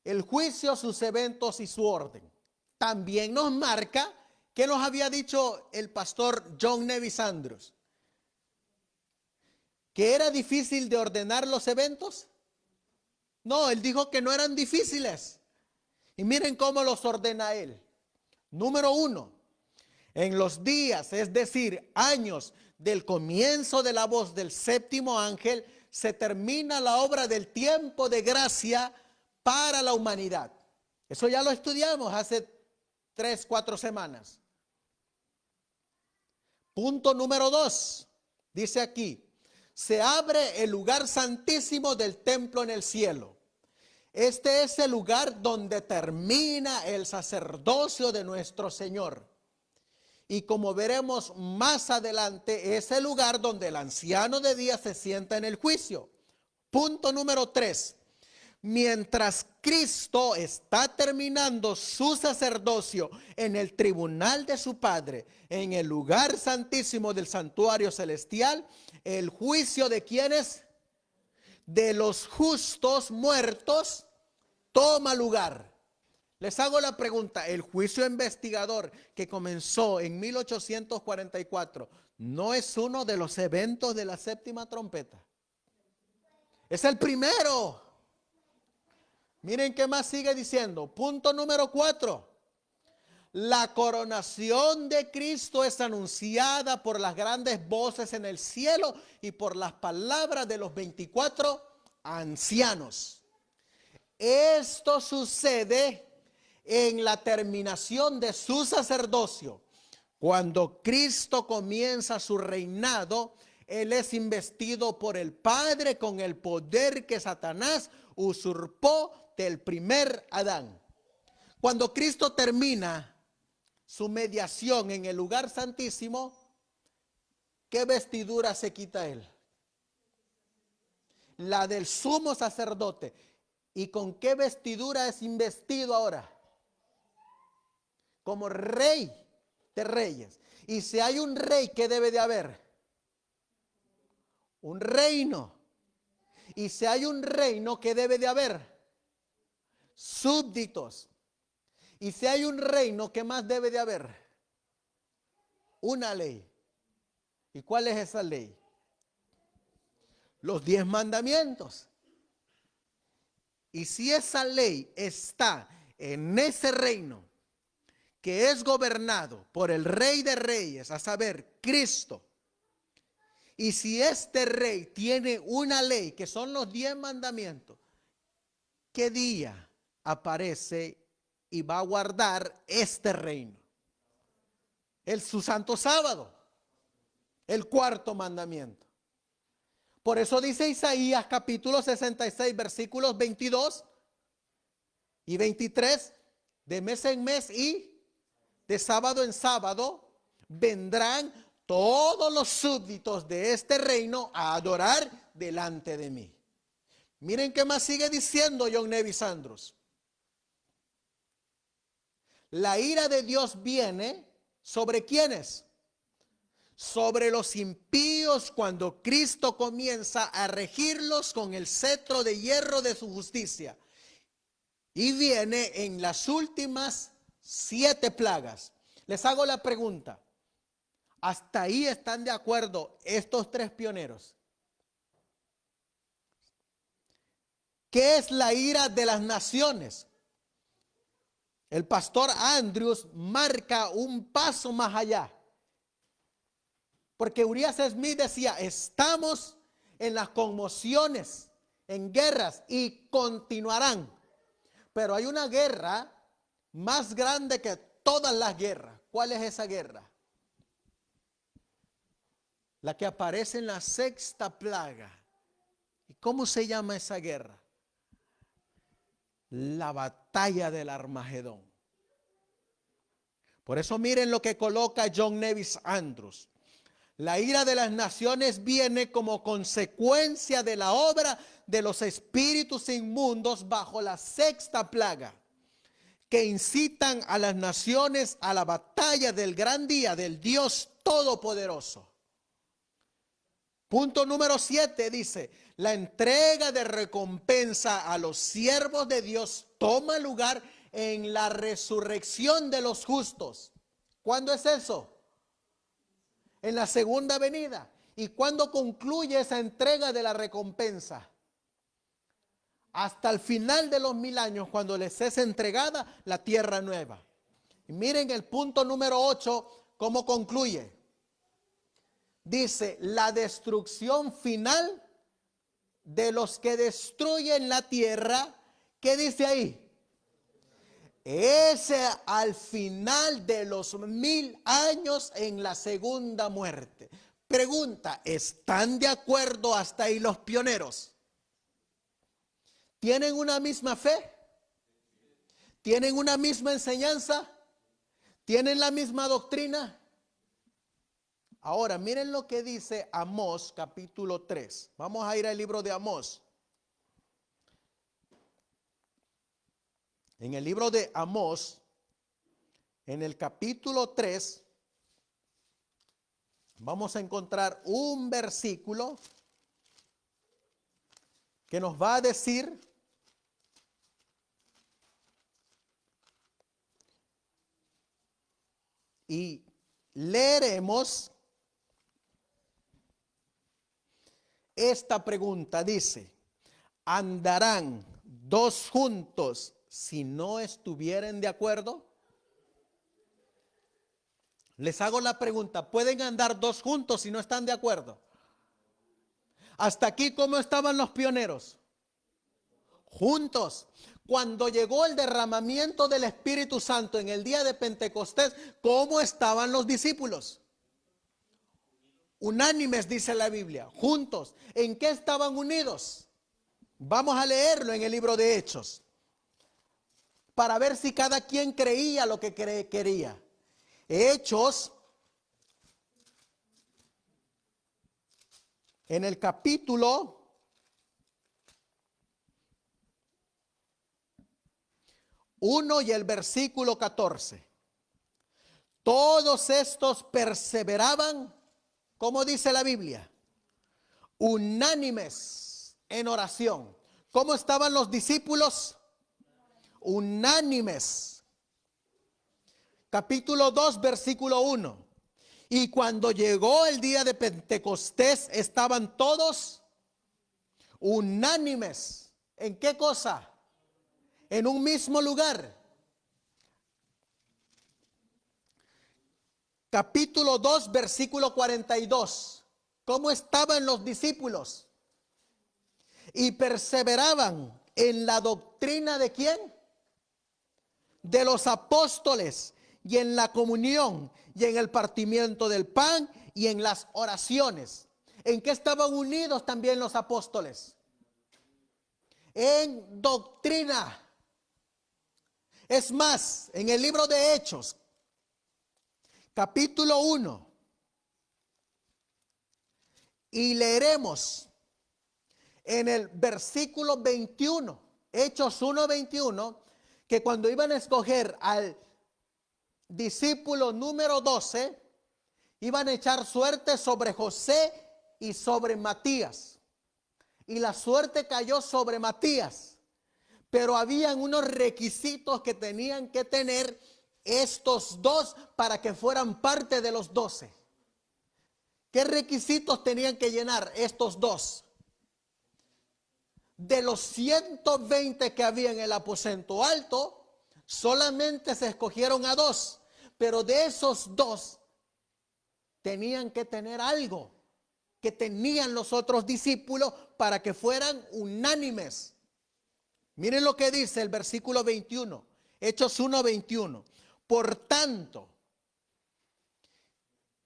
El juicio, sus eventos y su orden. También nos marca que nos había dicho el pastor John Nevis Andrews. ¿Que era difícil de ordenar los eventos? No, él dijo que no eran difíciles. Y miren cómo los ordena él. Número 1, en los días, es decir, años del comienzo de la voz del séptimo ángel, se termina la obra del tiempo de gracia para la humanidad. Eso ya lo estudiamos hace 3-4 semanas. Punto número 2, dice aquí, se abre el lugar santísimo del templo en el cielo. Este es el lugar donde termina el sacerdocio de nuestro Señor. Y como veremos más adelante, es el lugar donde el anciano de día se sienta en el juicio. Punto número 3. Mientras Cristo está terminando su sacerdocio en el tribunal de su Padre, en el lugar santísimo del santuario celestial, el juicio de quienes, de los justos muertos, toma lugar. Les hago la pregunta, el juicio investigador que comenzó en 1844, ¿no es uno de los eventos de la séptima trompeta? Es el primero. Miren qué más sigue diciendo. Punto número 4. La coronación de Cristo es anunciada por las grandes voces en el cielo y por las palabras de los 24 ancianos. Esto sucede en la terminación de su sacerdocio. Cuando Cristo comienza su reinado, Él es investido por el Padre con el poder que Satanás usurpó del primer Adán. Cuando Cristo termina su mediación en el lugar santísimo, ¿qué vestidura se quita Él? La del sumo sacerdote. ¿Y con qué vestidura es investido ahora? Como rey de reyes. Y si hay un rey, ¿qué debe de haber? Un reino. Y si hay un reino, ¿qué debe de haber? Súbditos. Y si hay un reino, ¿qué más debe de haber? Una ley. ¿Y cuál es esa ley? Los 10 mandamientos. Y si esa ley está en ese reino que es gobernado por el Rey de Reyes, a saber, Cristo, y si este rey tiene una ley que son los 10 mandamientos, ¿qué día aparece y va a guardar este reino? Su santo sábado, el cuarto mandamiento. Por eso dice Isaías capítulo 66 versículos 22 y 23, de mes en mes y de sábado en sábado vendrán todos los súbditos de este reino a adorar delante de mí. Miren qué más sigue diciendo John Nevis Andrews. La ira de Dios viene ¿sobre quiénes? Sobre los impíos cuando Cristo comienza a regirlos con el cetro de hierro de su justicia. Y viene en las últimas 7 plagas. Les hago la pregunta. ¿Hasta ahí están de acuerdo estos 3 pioneros? ¿Qué es la ira de las naciones? El pastor Andrews marca un paso más allá. Porque Urias Smith decía, estamos en las conmociones, en guerras y continuarán. Pero hay una guerra más grande que todas las guerras. ¿Cuál es esa guerra? La que aparece en la 6ª plaga. ¿Y cómo se llama esa guerra? La batalla del Armagedón. Por eso miren lo que coloca John Nevis Andrews. La ira de las naciones viene como consecuencia de la obra de los espíritus inmundos bajo la 6ª plaga, que incitan a las naciones a la batalla del gran día del Dios Todopoderoso. Punto número 7 dice, la entrega de recompensa a los siervos de Dios toma lugar en la resurrección de los justos. ¿Cuándo es eso? En la segunda venida. ¿Y cuándo concluye esa entrega de la recompensa? Hasta el final de los 1000 años, cuando les es entregada la tierra nueva. Y miren el punto número 8, cómo concluye. Dice, la destrucción final de los que destruyen la tierra. ¿Qué dice ahí? Ese al final de los 1000 años en la segunda muerte. Pregunta, ¿están de acuerdo hasta ahí los pioneros? ¿Tienen una misma fe? ¿Tienen una misma enseñanza? ¿Tienen la misma doctrina? Ahora, miren lo que dice Amós capítulo 3. Vamos a ir al libro de Amós. En el libro de Amós, en el capítulo 3, vamos a encontrar un versículo que nos va a decir y leeremos esta pregunta. Dice, ¿andarán 2 juntos si no estuvieren de acuerdo? Les hago la pregunta, ¿pueden andar 2 juntos si no están de acuerdo? Hasta aquí, ¿cómo estaban los pioneros? juntos. Cuando llegó el derramamiento del Espíritu Santo en el día de Pentecostés, ¿cómo estaban los discípulos? Unánimes, dice la Biblia, juntos. ¿En qué estaban unidos? Vamos a leerlo en el libro de Hechos, para ver si cada quien creía lo que quería. Hechos, en el capítulo 1 y el versículo 14. Todos estos perseveraban, como dice la Biblia, unánimes en oración. ¿Cómo estaban los discípulos? Unánimes. Capítulo 2, versículo 1. Y cuando llegó el día de Pentecostés, estaban todos unánimes. ¿En qué cosa? En un mismo lugar. Capítulo 2, versículo 42. ¿Cómo estaban los discípulos? Y perseveraban en la doctrina ¿de quién? De los apóstoles, y en la comunión, y en el partimiento del pan, y en las oraciones. ¿En qué estaban unidos también los apóstoles? En doctrina. Es más, en el libro de Hechos, capítulo 1, y leeremos en el versículo 21, Hechos 1, 21, que cuando iban a escoger al discípulo número 12, iban a echar suerte sobre José y sobre Matías. Y la suerte cayó sobre Matías. Pero habían unos requisitos que tenían que tener estos dos para que fueran parte de los 12. ¿Qué requisitos tenían que llenar estos dos? De los 120 que había en el aposento alto, solamente se escogieron a 2. Pero de esos 2 tenían que tener algo que tenían los otros discípulos para que fueran unánimes. Miren lo que dice el versículo 21, Hechos 1, 21. Por tanto,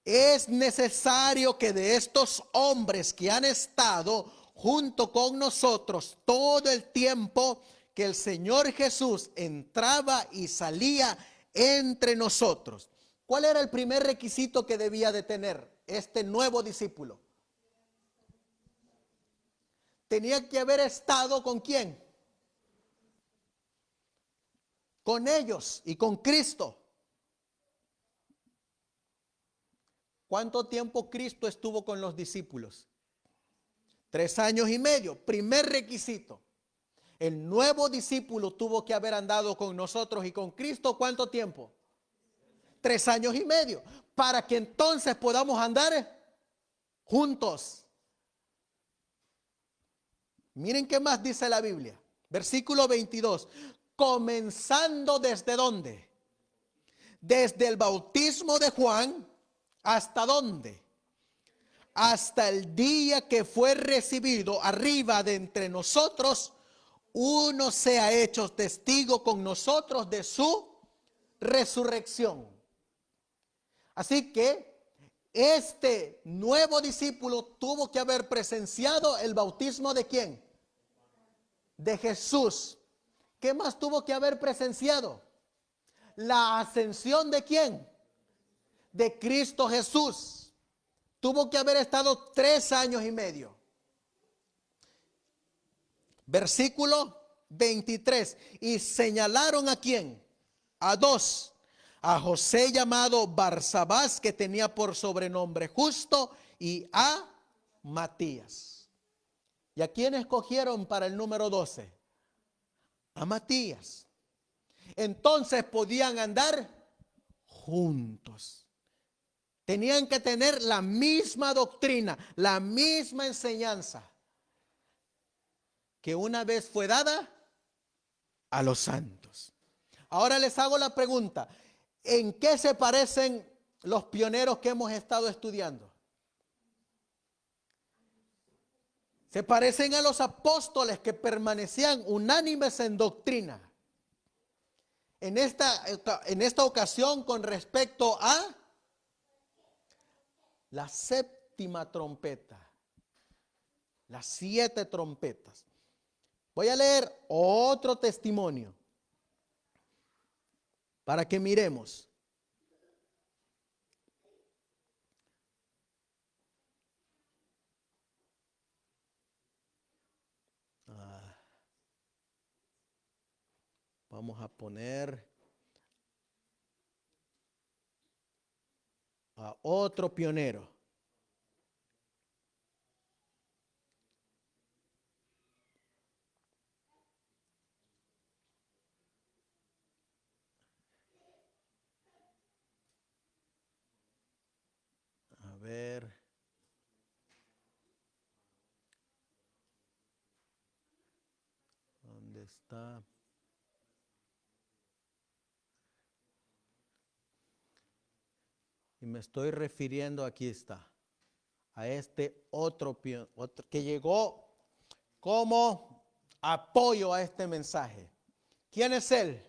es necesario que de estos hombres que han estado junto con nosotros todo el tiempo que el Señor Jesús entraba y salía entre nosotros. ¿Cuál era el primer requisito que debía de tener este nuevo discípulo? Tenía que haber estado ¿con quién? Con ellos y con Cristo. ¿Cuánto tiempo Cristo estuvo con los discípulos? 3 años y medio. Primer requisito. El nuevo discípulo tuvo que haber andado con nosotros y con Cristo. ¿Cuánto tiempo? 3 años y medio. Para que entonces podamos andar juntos. Miren qué más dice la Biblia. Versículo 22. Comenzando ¿desde dónde? Desde el bautismo de Juan, ¿hasta dónde? Hasta el día que fue recibido arriba de entre nosotros, uno sea hecho testigo con nosotros de su resurrección. Así que este nuevo discípulo tuvo que haber presenciado el bautismo ¿de quién? De Jesús. ¿Qué más tuvo que haber presenciado? La ascensión ¿de quién? De Cristo Jesús. Tuvo que haber estado 3 años y medio. Versículo 23. Y señalaron ¿a quién? A 2. A José llamado Barsabás, que tenía por sobrenombre Justo, y a Matías. ¿Y a quién escogieron para el número 12? A Matías. Entonces podían andar juntos. Tenían que tener la misma doctrina, la misma enseñanza que una vez fue dada a los santos. Ahora les hago la pregunta: ¿en qué se parecen los pioneros que hemos estado estudiando? Se parecen a los apóstoles que permanecían unánimes en doctrina. En esta ocasión, con respecto a la séptima trompeta, las 7 trompetas. Voy a leer otro testimonio para que miremos. Vamos a poner a otro pionero. A ver. ¿Dónde está? Y me estoy refiriendo, aquí está, a este otro que llegó como apoyo a este mensaje. ¿Quién es él?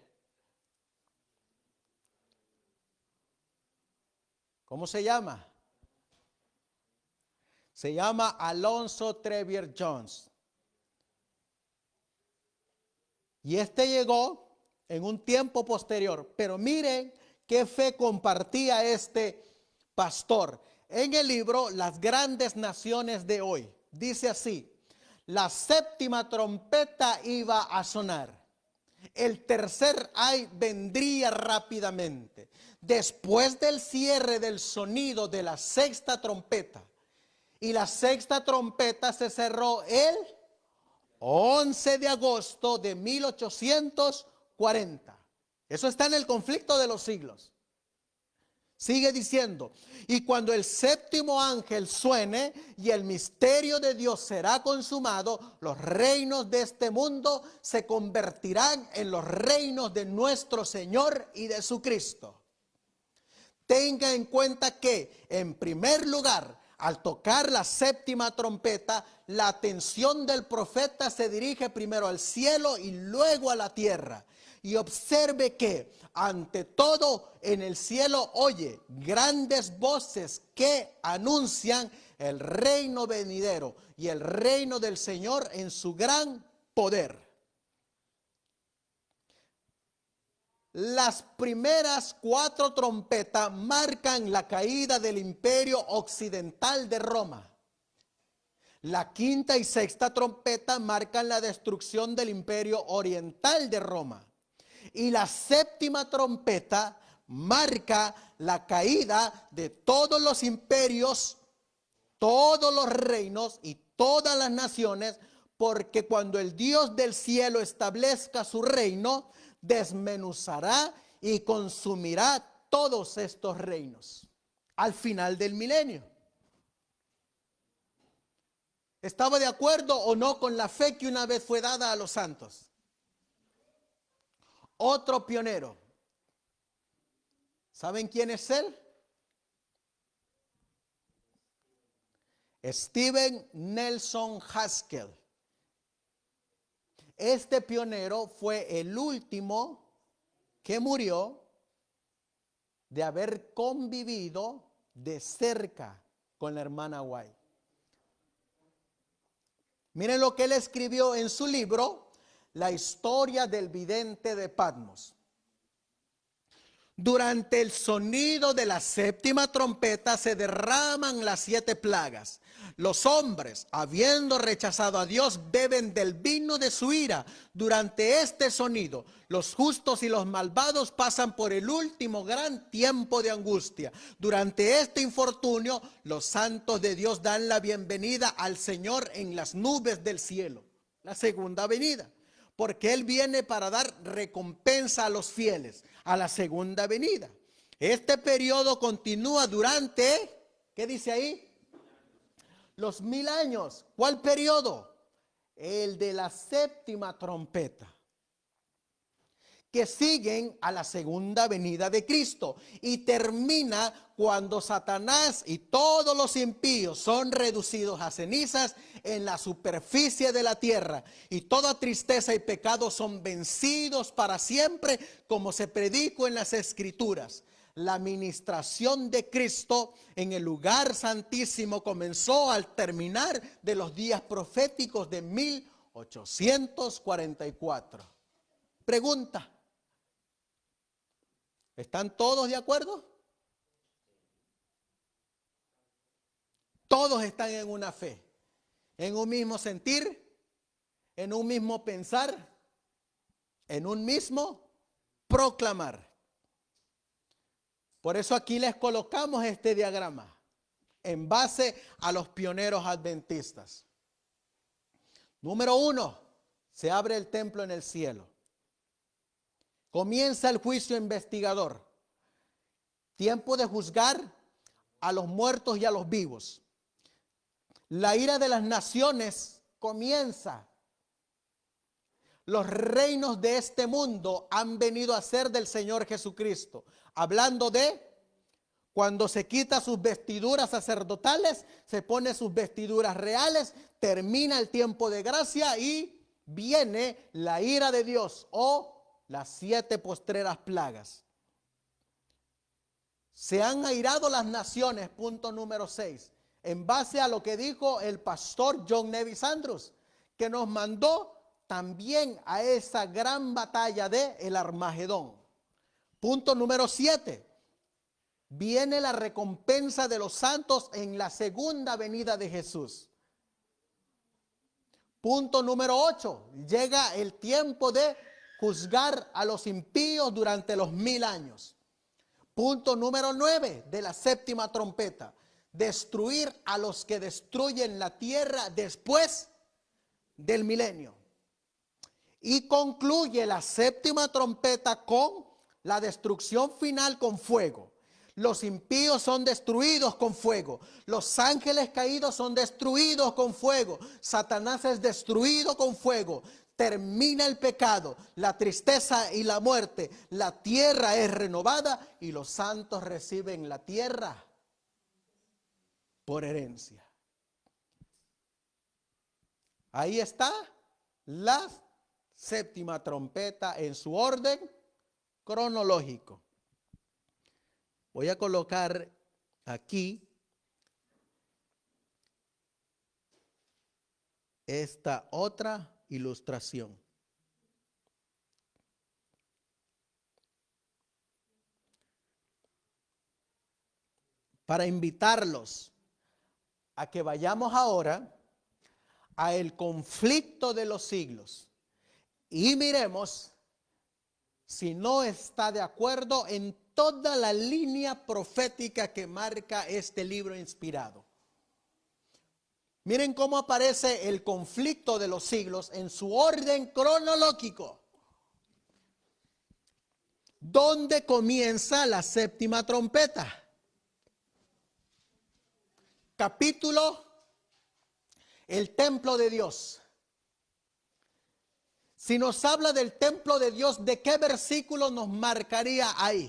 ¿Cómo se llama? Se llama Alonzo Trevier Jones. Y este llegó en un tiempo posterior. Pero miren qué fe compartía este pastor. En el libro Las Grandes Naciones de Hoy, dice así: la séptima trompeta iba a sonar. El tercer ay vendría rápidamente. Después del cierre del sonido de la sexta trompeta. Y la sexta trompeta se cerró el 11 de agosto de 1840. Eso está en el conflicto de los siglos. Sigue diciendo: y cuando el séptimo ángel suene y el misterio de Dios será consumado, los reinos de este mundo se convertirán en los reinos de nuestro Señor y de su Cristo. Tenga en cuenta que, en primer lugar, al tocar la séptima trompeta, la atención del profeta se dirige primero al cielo y luego a la tierra. Y observe que, ante todo, en el cielo oye grandes voces que anuncian el reino venidero y el reino del Señor en su gran poder. Las primeras 4 trompetas marcan la caída del imperio occidental de Roma. La quinta y sexta trompeta marcan la destrucción del imperio oriental de Roma. Y la séptima trompeta marca la caída de todos los imperios, todos los reinos y todas las naciones, porque cuando el Dios del cielo establezca su reino, desmenuzará y consumirá todos estos reinos al final del milenio. ¿Estaba de acuerdo o no con la fe que una vez fue dada a los santos? Otro pionero. ¿Saben quién es él? Stephen Nelson Haskell. Este pionero fue el último que murió de haber convivido de cerca con la hermana White. Miren lo que él escribió en su libro, La historia del vidente de Patmos. Durante el sonido de la séptima trompeta se derraman las 7 plagas. Los hombres, habiendo rechazado a Dios, beben del vino de su ira. Durante este sonido, los justos y los malvados pasan por el último gran tiempo de angustia. Durante este infortunio, los santos de Dios dan la bienvenida al Señor en las nubes del cielo. La segunda venida. Porque Él viene para dar recompensa a los fieles, a la segunda venida. Este periodo continúa durante, ¿qué dice ahí? Los 1000 años. ¿Cuál periodo? El de la séptima trompeta. que siguen a la segunda venida de Cristo, y termina cuando Satanás y todos los impíos son reducidos a cenizas en la superficie de la tierra, y toda tristeza y pecado son vencidos para siempre, como se predicó en las Escrituras. La ministración de Cristo en el lugar santísimo comenzó al terminar de los días proféticos de 1844. Pregunta: ¿están todos de acuerdo? Todos están en una fe, en un mismo sentir, en un mismo pensar, en un mismo proclamar. Por eso aquí les colocamos este diagrama en base a los pioneros adventistas. Número 1, se abre el templo en el cielo. Comienza el juicio investigador. Tiempo de juzgar a los muertos y a los vivos. La ira de las naciones comienza. Los reinos de este mundo han venido a ser del Señor Jesucristo. Hablando de cuando se quita sus vestiduras sacerdotales, se pone sus vestiduras reales, termina el tiempo de gracia y viene la ira de Dios o las 7 postreras plagas. Se han airado las naciones, punto número 6, en base a lo que dijo el pastor John Nevis Andrews, que nos mandó también a esa gran batalla de el Armagedón. Punto número 7. Viene la recompensa de los santos en la segunda venida de Jesús. Punto número 8. Llega el tiempo de juzgar a los impíos durante los 1000 años. Punto número 9 de la séptima trompeta. Destruir a los que destruyen la tierra después del milenio. Y concluye la séptima trompeta con la destrucción final con fuego. Los impíos son destruidos con fuego. Los ángeles caídos son destruidos con fuego. Satanás es destruido con fuego. Termina el pecado, la tristeza y la muerte. La tierra es renovada y los santos reciben la tierra por herencia. Ahí está la séptima trompeta en su orden cronológico. Voy a colocar aquí esta otra ilustración. Para invitarlos a que vayamos ahora a el conflicto de los siglos y miremos si no está de acuerdo en toda la línea profética que marca este libro inspirado. Miren cómo aparece el conflicto de los siglos en su orden cronológico. ¿Dónde comienza la séptima trompeta? Capítulo, el templo de Dios. Si nos habla del templo de Dios, ¿de qué versículo nos marcaría ahí?